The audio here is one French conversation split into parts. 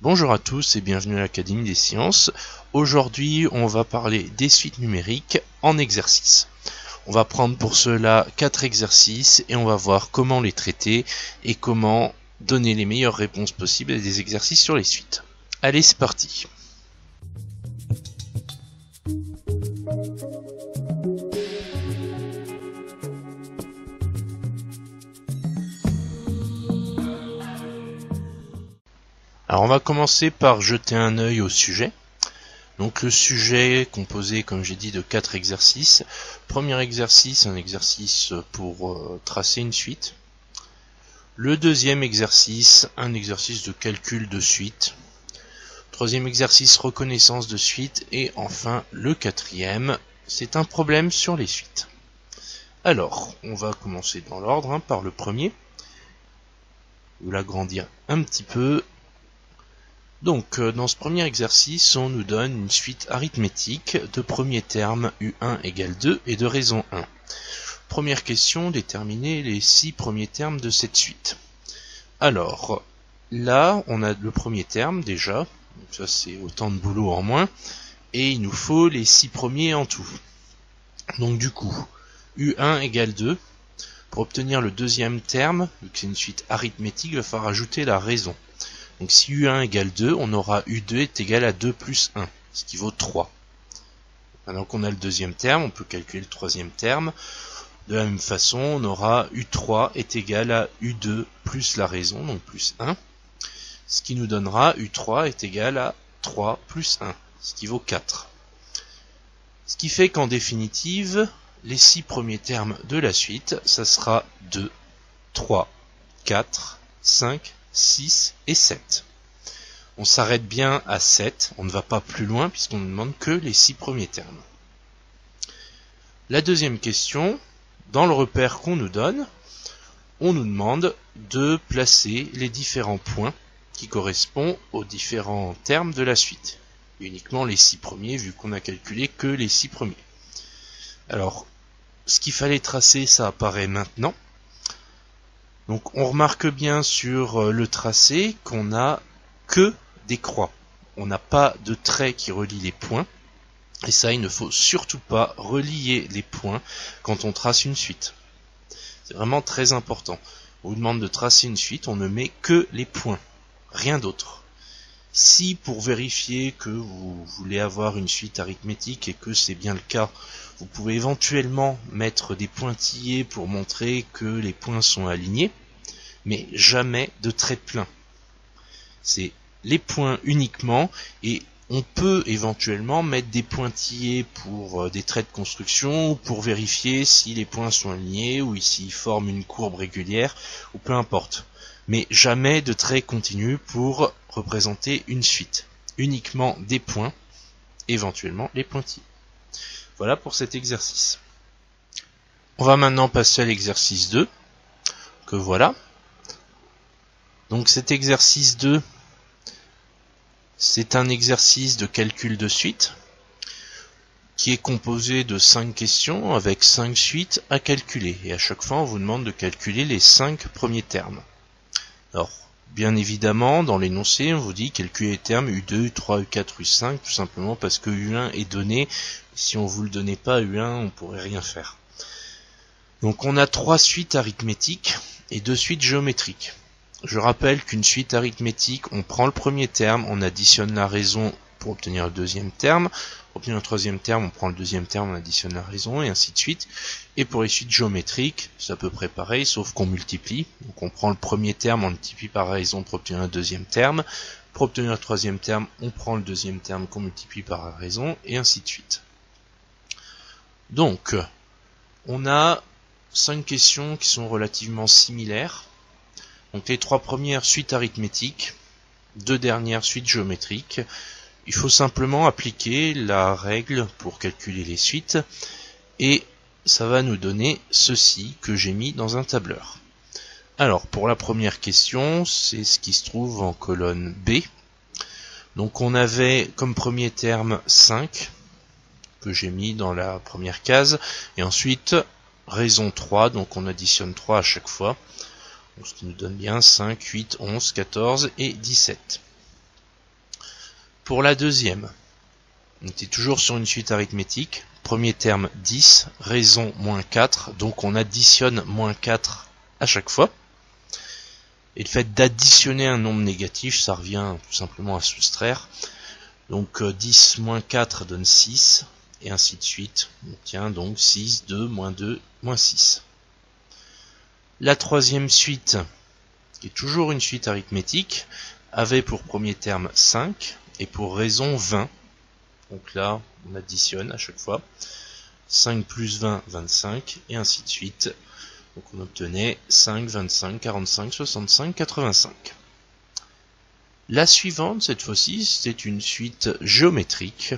Bonjour à tous et bienvenue à l'Académie des Sciences. Aujourd'hui, on va parler des suites numériques en exercice. On va prendre pour cela 4 exercices et on va voir comment les traiter et comment donner les meilleures réponses possibles à des exercices sur les suites. Allez, c'est parti. Alors on va commencer par jeter un œil au sujet. Donc le sujet est composé, comme j'ai dit, de 4 exercices. Premier exercice, un exercice pour tracer une suite. Le deuxième exercice, un exercice de calcul de suite. Troisième exercice, reconnaissance de suite. Et enfin, le quatrième, c'est un problème sur les suites. Alors, on va commencer dans l'ordre par le premier. Je vais l'agrandir un petit peu. Donc, dans ce premier exercice, on nous donne une suite arithmétique de premier terme U1 égale 2 et de raison 1. Première question, déterminer les 6 premiers termes de cette suite. Alors, là, on a le premier terme déjà, donc ça c'est autant de boulot en moins, et il nous faut les 6 premiers en tout. Donc du coup, U1 égale 2. Pour obtenir le deuxième terme, vu que c'est une suite arithmétique, il va falloir ajouter la raison. Donc si U1 égale 2, on aura U2 est égal à 2 plus 1, ce qui vaut 3. Maintenant qu'on a le deuxième terme, on peut calculer le troisième terme. De la même façon, on aura U3 est égal à U2 plus la raison, donc plus 1. Ce qui nous donnera U3 est égal à 3 plus 1, ce qui vaut 4. Ce qui fait qu'en définitive, les 6 premiers termes de la suite, ça sera 2, 3, 4, 5, 6 et 7. On s'arrête bien à 7, on ne va pas plus loin puisqu'on ne demande que les 6 premiers termes. La deuxième question, dans le repère qu'on nous donne, on nous demande de placer les différents points qui correspondent aux différents termes de la suite. Uniquement les 6 premiers vu qu'on a calculé que les 6 premiers. Alors, ce qu'il fallait tracer, ça apparaît maintenant. Donc on remarque bien sur le tracé qu'on n'a que des croix. On n'a pas de traits qui relient les points. Et ça, il ne faut surtout pas relier les points quand on trace une suite. C'est vraiment très important. On vous demande de tracer une suite, on ne met que les points, rien d'autre. Si pour vérifier que vous voulez avoir une suite arithmétique et que c'est bien le cas, vous pouvez éventuellement mettre des pointillés pour montrer que les points sont alignés, mais jamais de traits pleins. C'est les points uniquement, et on peut éventuellement mettre des pointillés pour des traits de construction ou pour vérifier si les points sont alignés ou s'ils forment une courbe régulière ou peu importe. Mais jamais de traits continus pour représenter une suite. Uniquement des points, éventuellement les pointillés. Voilà pour cet exercice. On va maintenant passer à l'exercice 2, que voilà. Donc cet exercice 2, c'est un exercice de calcul de suite qui est composé de 5 questions avec 5 suites à calculer. Et à chaque fois, on vous demande de calculer les 5 premiers termes. Alors, bien évidemment, dans l'énoncé, on vous dit calculer les termes U2, U3, U4, U5, tout simplement parce que U1 est donné. Si on ne vous le donnait pas, U1, on ne pourrait rien faire. Donc on a 3 suites arithmétiques et 2 suites géométriques. Je rappelle qu'une suite arithmétique, on prend le premier terme, on additionne la raison pour obtenir le deuxième terme. Pour obtenir le troisième terme, on prend le deuxième terme, on additionne la raison, et ainsi de suite. Et pour les suites géométriques, c'est à peu près pareil, sauf qu'on multiplie. Donc on prend le premier terme, on multiplie par la raison pour obtenir le deuxième terme. Pour obtenir le troisième terme, on prend le deuxième terme qu'on multiplie par la raison, et ainsi de suite. Donc, on a 5 questions qui sont relativement similaires. Donc les 3 premières suites arithmétiques, 2 dernières suites géométriques. Il faut simplement appliquer la règle pour calculer les suites et ça va nous donner ceci que j'ai mis dans un tableur. Alors pour la première question, c'est ce qui se trouve en colonne B. Donc on avait comme premier terme 5 que j'ai mis dans la première case et ensuite raison 3, donc on additionne 3 à chaque fois. Ce qui nous donne bien 5, 8, 11, 14 et 17. Pour la deuxième, on était toujours sur une suite arithmétique. Premier terme 10, raison moins 4, donc on additionne moins 4 à chaque fois. Et le fait d'additionner un nombre négatif, ça revient tout simplement à soustraire. Donc 10 moins 4 donne 6, et ainsi de suite. On obtient donc 6, 2, moins 6. La troisième suite, qui est toujours une suite arithmétique, avait pour premier terme 5, et pour raison 20. Donc là, on additionne à chaque fois. 5 plus 20, 25, et ainsi de suite. Donc on obtenait 5, 25, 45, 65, 85. La suivante, cette fois-ci, c'était une suite géométrique.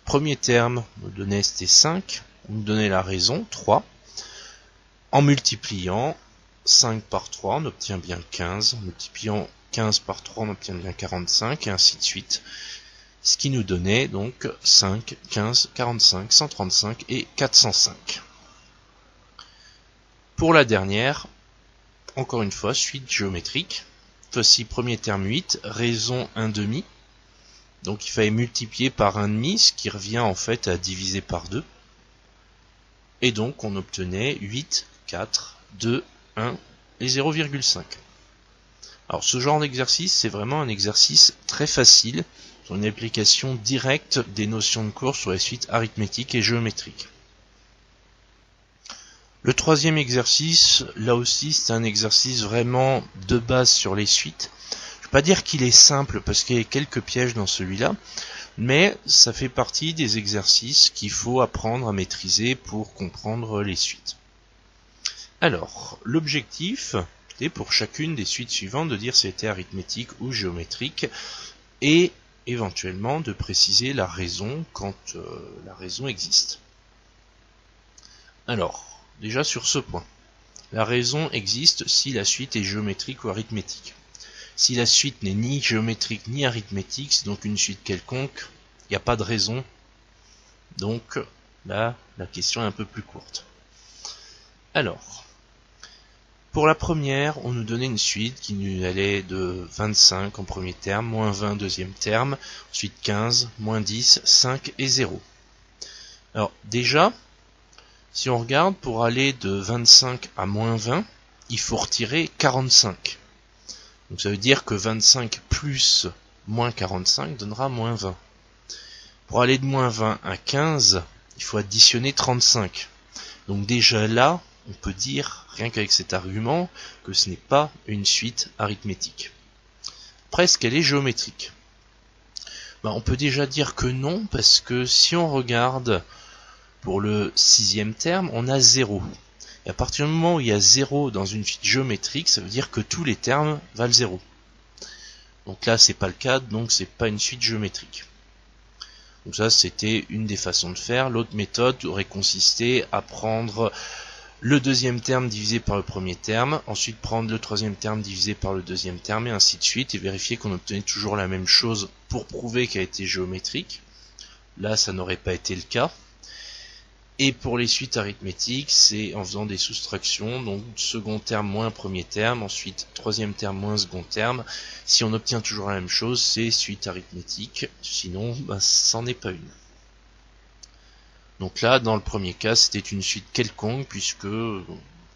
Premier terme, on nous donnait c'était 5, on nous donnait la raison, 3. En multipliant 5 par 3, on obtient bien 15. En multipliant 15 par 3, on obtient bien 45, et ainsi de suite. Ce qui nous donnait donc 5, 15, 45, 135 et 405. Pour la dernière, encore une fois, suite géométrique. Voici premier terme 8, raison 1 demi. Donc il fallait multiplier par 1 demi, ce qui revient en fait à diviser par 2. Et donc on obtenait 8, 4, 2, 1 et 0,5. Alors ce genre d'exercice, c'est vraiment un exercice très facile, sur une application directe des notions de cours sur les suites arithmétiques et géométriques. Le troisième exercice, là aussi c'est un exercice vraiment de base sur les suites. Je ne vais pas dire qu'il est simple parce qu'il y a quelques pièges dans celui-là, mais ça fait partie des exercices qu'il faut apprendre à maîtriser pour comprendre les suites. Alors, l'objectif était pour chacune des suites suivantes de dire si c'était arithmétique ou géométrique et éventuellement de préciser la raison quand la raison existe. Alors, déjà sur ce point, la raison existe si la suite est géométrique ou arithmétique. Si la suite n'est ni géométrique ni arithmétique, c'est donc une suite quelconque, il n'y a pas de raison. Donc là, la question est un peu plus courte. Alors, pour la première, on nous donnait une suite qui nous allait de 25 en premier terme, moins 20 deuxième terme, ensuite 15, moins 10, 5 et 0. Alors déjà, si on regarde, pour aller de 25 à moins 20, il faut retirer 45. Donc ça veut dire que 25 plus moins 45 donnera moins 20. Pour aller de moins 20 à 15, il faut additionner 35. Donc déjà là, on peut dire, rien qu'avec cet argument, que ce n'est pas une suite arithmétique. Presque elle est géométrique. On peut déjà dire que non, parce que si on regarde pour le sixième terme, on a 0. Et à partir du moment où il y a 0 dans une suite géométrique, ça veut dire que tous les termes valent 0. Donc là, c'est pas le cas, donc c'est pas une suite géométrique. Donc ça, c'était une des façons de faire. L'autre méthode aurait consisté à prendre le deuxième terme divisé par le premier terme, ensuite prendre le troisième terme divisé par le deuxième terme, et ainsi de suite, et vérifier qu'on obtenait toujours la même chose pour prouver qu'elle était géométrique. Là, ça n'aurait pas été le cas. Et pour les suites arithmétiques, c'est en faisant des soustractions, donc second terme moins premier terme, ensuite troisième terme moins second terme. Si on obtient toujours la même chose, c'est suite arithmétique, sinon c'en est pas une. Donc là, dans le premier cas, c'était une suite quelconque, puisque,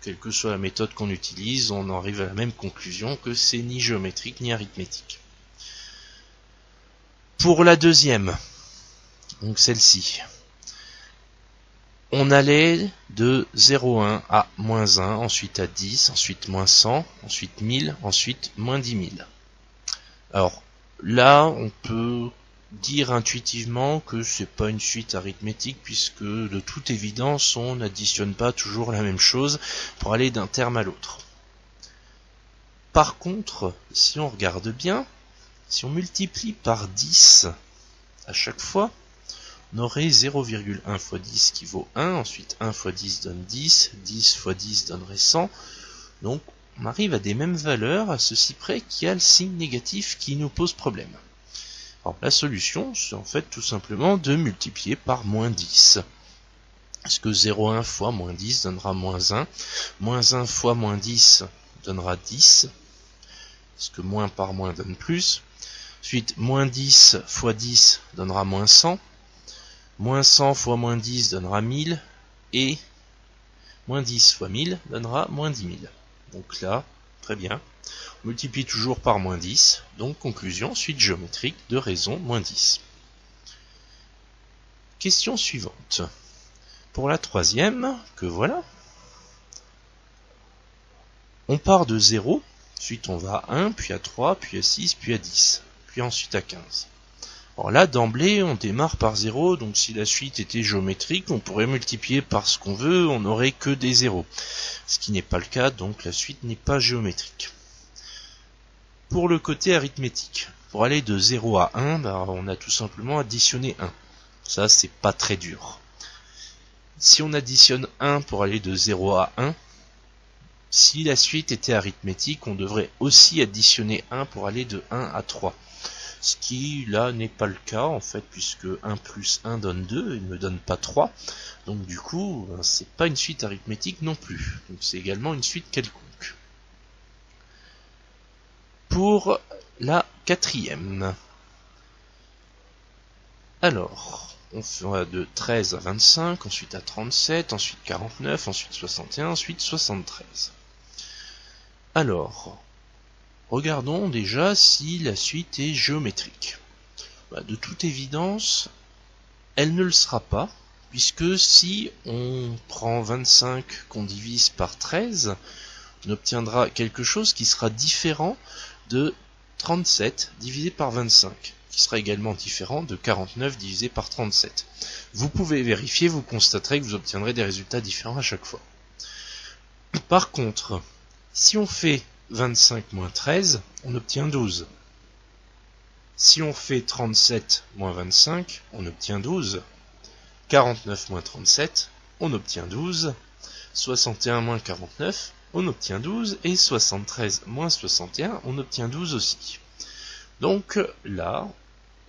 quelle que soit la méthode qu'on utilise, on arrive à la même conclusion que c'est ni géométrique ni arithmétique. Pour la deuxième, donc celle-ci, on allait de 0,1 à moins 1, ensuite à 10, ensuite moins 100, ensuite 1000, ensuite moins 10 000. Alors là, on peut dire intuitivement que c'est pas une suite arithmétique, puisque de toute évidence, on n'additionne pas toujours la même chose pour aller d'un terme à l'autre. Par contre, si on regarde bien, si on multiplie par 10 à chaque fois, on aurait 0,1 fois 10 qui vaut 1, ensuite 1 fois 10 donne 10, 10 fois 10 donnerait 100, donc on arrive à des mêmes valeurs, à ceci près qu'il y a le signe négatif qui nous pose problème. Alors la solution, c'est en fait tout simplement de multiplier par moins 10. Parce que 0,1 fois moins 10 donnera moins 1, moins 1 fois moins 10 donnera 10, parce que moins par moins donne plus. Ensuite, moins 10 fois 10 donnera moins 100. Moins 100 fois moins 10 donnera 1000. Et moins 10 fois 1000 donnera moins 10 000. Donc là, très bien. On multiplie toujours par moins 10. Donc conclusion, suite géométrique de raison moins 10. Question suivante. Pour la troisième, que voilà. On part de 0. Ensuite on va à 1, puis à 3, puis à 6, puis à 10. Puis ensuite à 15. Alors là, d'emblée, on démarre par 0, donc si la suite était géométrique, on pourrait multiplier par ce qu'on veut, on n'aurait que des zéros. Ce qui n'est pas le cas, donc la suite n'est pas géométrique. Pour le côté arithmétique, pour aller de 0 à 1, on a tout simplement additionné 1. Ça, c'est pas très dur. Si on additionne 1 pour aller de 0 à 1, si la suite était arithmétique, on devrait aussi additionner 1 pour aller de 1 à 3. Ce qui, là, n'est pas le cas, en fait, puisque 1 plus 1 donne 2, il ne donne pas 3. Donc, du coup, c'est pas une suite arithmétique non plus. Donc, c'est également une suite quelconque. Pour la quatrième. Alors, on fera de 13 à 25, ensuite à 37, ensuite 49, ensuite 61, ensuite 73. Alors, regardons déjà si la suite est géométrique. De toute évidence, elle ne le sera pas, puisque si on prend 25 qu'on divise par 13, on obtiendra quelque chose qui sera différent de 37 divisé par 25, qui sera également différent de 49 divisé par 37. Vous pouvez vérifier, vous constaterez que vous obtiendrez des résultats différents à chaque fois. Par contre, si on fait 25 moins 13, on obtient 12. Si on fait 37 moins 25, on obtient 12. 49 moins 37, on obtient 12. 61 moins 49, on obtient 12. Et 73 moins 61, on obtient 12 aussi. Donc là,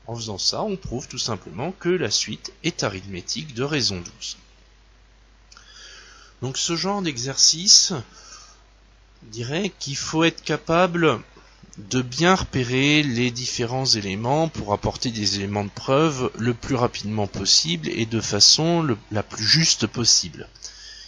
en faisant ça, on prouve tout simplement que la suite est arithmétique de raison 12. Donc ce genre d'exercice, je dirais qu'il faut être capable de bien repérer les différents éléments pour apporter des éléments de preuve le plus rapidement possible et de façon la plus juste possible.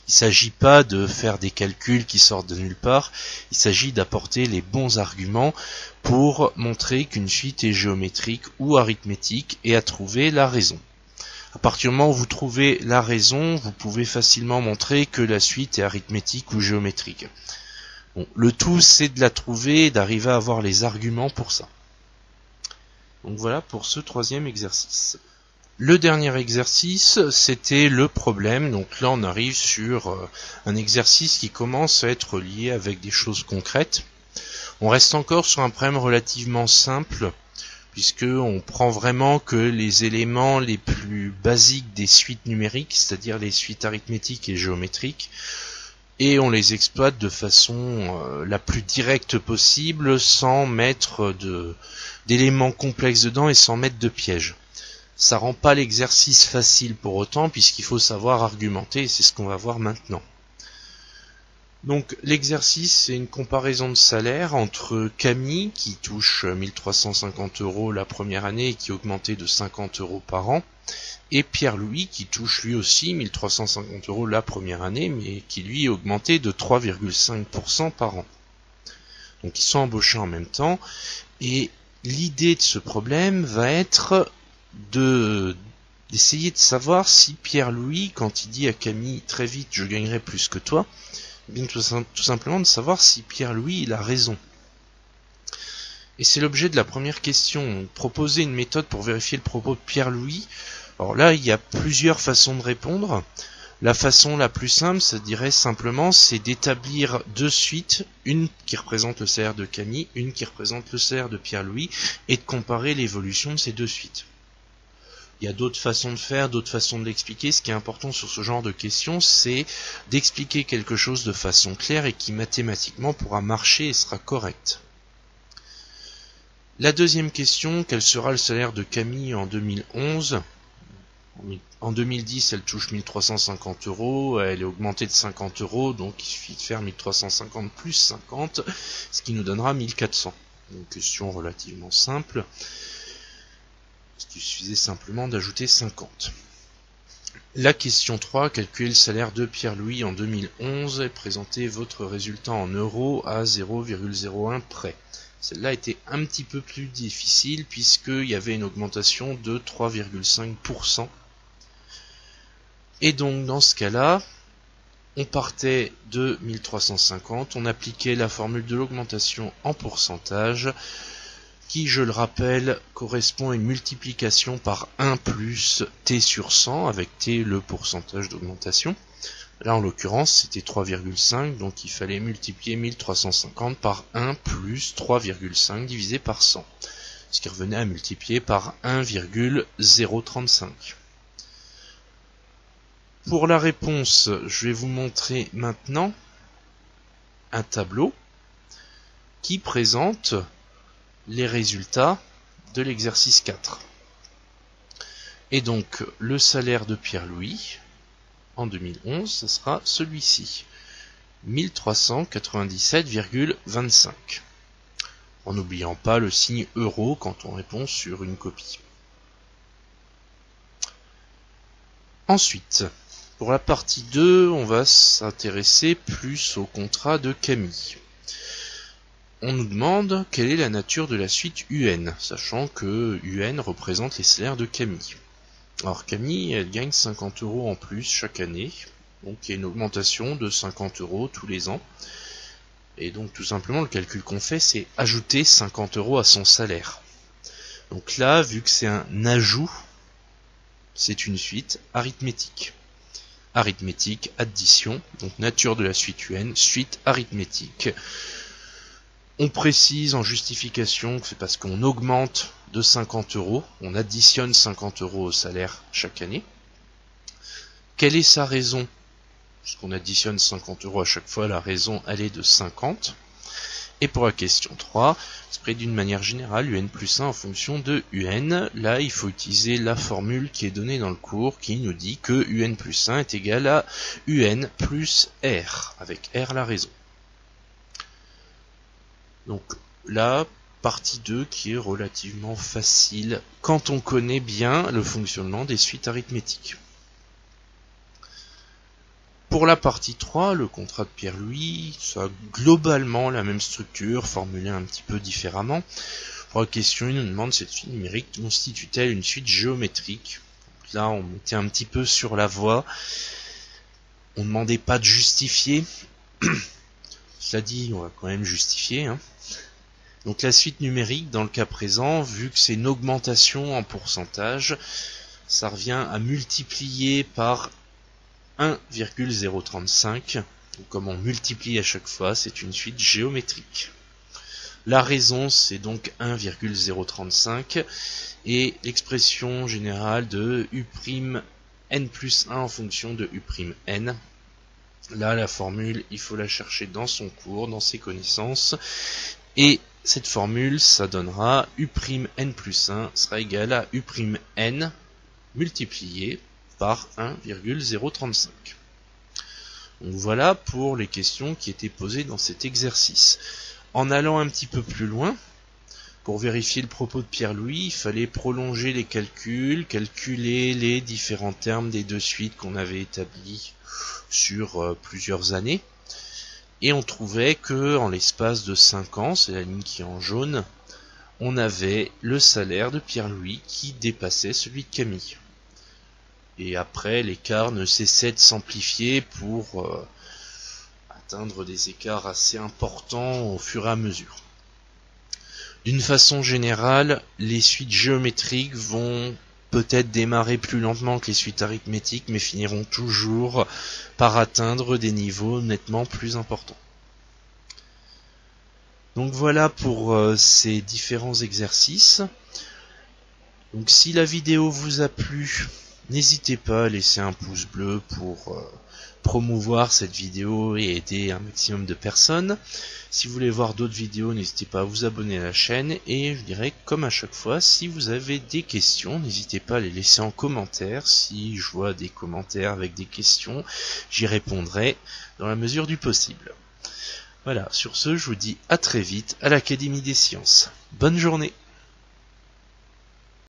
Il ne s'agit pas de faire des calculs qui sortent de nulle part, il s'agit d'apporter les bons arguments pour montrer qu'une suite est géométrique ou arithmétique et à trouver la raison. À partir du moment où vous trouvez la raison, vous pouvez facilement montrer que la suite est arithmétique ou géométrique. Bon, le tout, c'est de la trouver et d'arriver à avoir les arguments pour ça. Donc voilà pour ce troisième exercice. Le dernier exercice, c'était le problème. Donc là, on arrive sur un exercice qui commence à être lié avec des choses concrètes. On reste encore sur un problème relativement simple, puisque on prend vraiment que les éléments les plus basiques des suites numériques, c'est-à-dire les suites arithmétiques et géométriques, et on les exploite de façon la plus directe possible, sans mettre d'éléments complexes dedans et sans mettre de pièges. Ça rend pas l'exercice facile pour autant, puisqu'il faut savoir argumenter, et c'est ce qu'on va voir maintenant. Donc l'exercice, c'est une comparaison de salaire entre Camille, qui touche 1350 € la première année et qui est augmenté de 50 € par an, et Pierre-Louis, qui touche lui aussi 1350 € la première année, mais qui lui est augmenté de 3,5% par an. Donc ils sont embauchés en même temps, et l'idée de ce problème va être d'essayer de savoir si Pierre-Louis, quand il dit à Camille très vite je gagnerai plus que toi, bien tout simplement de savoir si Pierre-Louis il a raison. Et c'est l'objet de la première question, proposer une méthode pour vérifier le propos de Pierre-Louis. Alors là, il y a plusieurs façons de répondre. La façon la plus simple, ça dirait simplement, c'est d'établir deux suites, une qui représente le salaire de Camille, une qui représente le salaire de Pierre-Louis, et de comparer l'évolution de ces deux suites. Il y a d'autres façons de faire, d'autres façons de l'expliquer. Ce qui est important sur ce genre de questions, c'est d'expliquer quelque chose de façon claire et qui mathématiquement pourra marcher et sera correct. La deuxième question, quel sera le salaire de Camille en 2011 ? En 2010, elle touche 1350 €, elle est augmentée de 50 €, donc il suffit de faire 1350 plus 50, ce qui nous donnera 1400. Une question relativement simple. Il suffisait simplement d'ajouter 50. La question 3, calculez le salaire de Pierre-Louis en 2011 et présentez votre résultat en euros à 0,01 près. Celle-là était un petit peu plus difficile puisqu'il y avait une augmentation de 3,5%. Et donc dans ce cas-là, on partait de 1350, on appliquait la formule de l'augmentation en pourcentage, qui, je le rappelle, correspond à une multiplication par 1 plus t sur 100, avec t le pourcentage d'augmentation. Là, en l'occurrence, c'était 3,5, donc il fallait multiplier 1350 par 1 plus 3,5 divisé par 100, ce qui revenait à multiplier par 1,035. Pour la réponse, je vais vous montrer maintenant un tableau qui présente les résultats de l'exercice 4. Et donc, le salaire de Pierre-Louis, en 2011, ce sera celui-ci, 1397,25. En n'oubliant pas le signe euro quand on répond sur une copie. Ensuite, pour la partie 2, on va s'intéresser plus au contrat de Camille. On nous demande quelle est la nature de la suite UN, sachant que UN représente les salaires de Camille. Alors Camille, elle gagne 50 € en plus chaque année, donc il y a une augmentation de 50 € tous les ans. Et donc tout simplement le calcul qu'on fait, c'est ajouter 50 € à son salaire. Donc là, vu que c'est un ajout, c'est une suite arithmétique. Arithmétique, addition, donc nature de la suite UN, suite arithmétique. On précise en justification que c'est parce qu'on augmente de 50 €, on additionne 50 € au salaire chaque année. Quelle est sa raison? Puisqu'on additionne 50 € à chaque fois, la raison elle est de 50. Et pour la question 3, c'est pris d'une manière générale UN plus 1 en fonction de UN. Là, il faut utiliser la formule qui est donnée dans le cours qui nous dit que UN plus 1 est égal à UN plus R, avec R la raison. Donc là, partie 2 qui est relativement facile quand on connaît bien le fonctionnement des suites arithmétiques. Pour la partie 3, le contrat de Pierre-Louis, ça a globalement la même structure, formulée un petit peu différemment. Pour la question, il nous demande cette suite numérique constitue-t-elle une suite géométrique? Donc là, on mettait un petit peu sur la voie. On ne demandait pas de justifier. Cela dit, on va quand même justifier, hein. Donc la suite numérique, dans le cas présent, vu que c'est une augmentation en pourcentage, ça revient à multiplier par 1,035. Donc comme on multiplie à chaque fois, c'est une suite géométrique. La raison, c'est donc 1,035. Et l'expression générale de U'N plus 1 en fonction de U'N. Là, la formule, il faut la chercher dans son cours, dans ses connaissances. Et cette formule, ça donnera U'N plus 1 sera égal à U'N multiplié par 1,035. Donc voilà pour les questions qui étaient posées dans cet exercice. En allant un petit peu plus loin, pour vérifier le propos de Pierre-Louis, il fallait prolonger les calculs, calculer les différents termes des deux suites qu'on avait établis sur plusieurs années. Et on trouvait que en l'espace de 5 ans, c'est la ligne qui est en jaune, on avait le salaire de Pierre-Louis qui dépassait celui de Camille. Et après, l'écart ne cessait de s'amplifier pour atteindre des écarts assez importants au fur et à mesure. D'une façon générale, les suites géométriques vont peut-être démarrer plus lentement que les suites arithmétiques, mais finiront toujours par atteindre des niveaux nettement plus importants. Donc voilà pour ces différents exercices. Donc si la vidéo vous a plu, n'hésitez pas à laisser un pouce bleu pour promouvoir cette vidéo et aider un maximum de personnes. Si vous voulez voir d'autres vidéos, n'hésitez pas à vous abonner à la chaîne. Et je dirais, comme à chaque fois, si vous avez des questions, n'hésitez pas à les laisser en commentaire. Si je vois des commentaires avec des questions, j'y répondrai dans la mesure du possible. Voilà, sur ce, je vous dis à très vite à l'Académie des Sciences. Bonne journée!